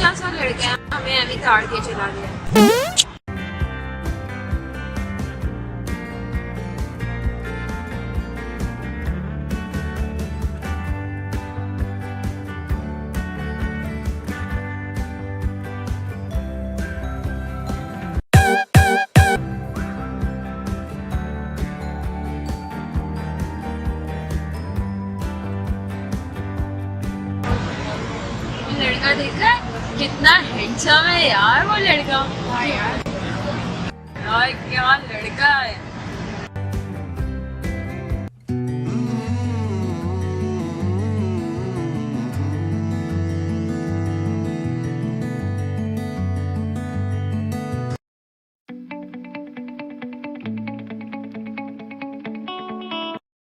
जैसा लड़का है, हमें अभी ताड़ के चला गया। लड़का देखा है कितना हैंडसम है यार वो लड़का। हाँ यार, क्या लड़का है।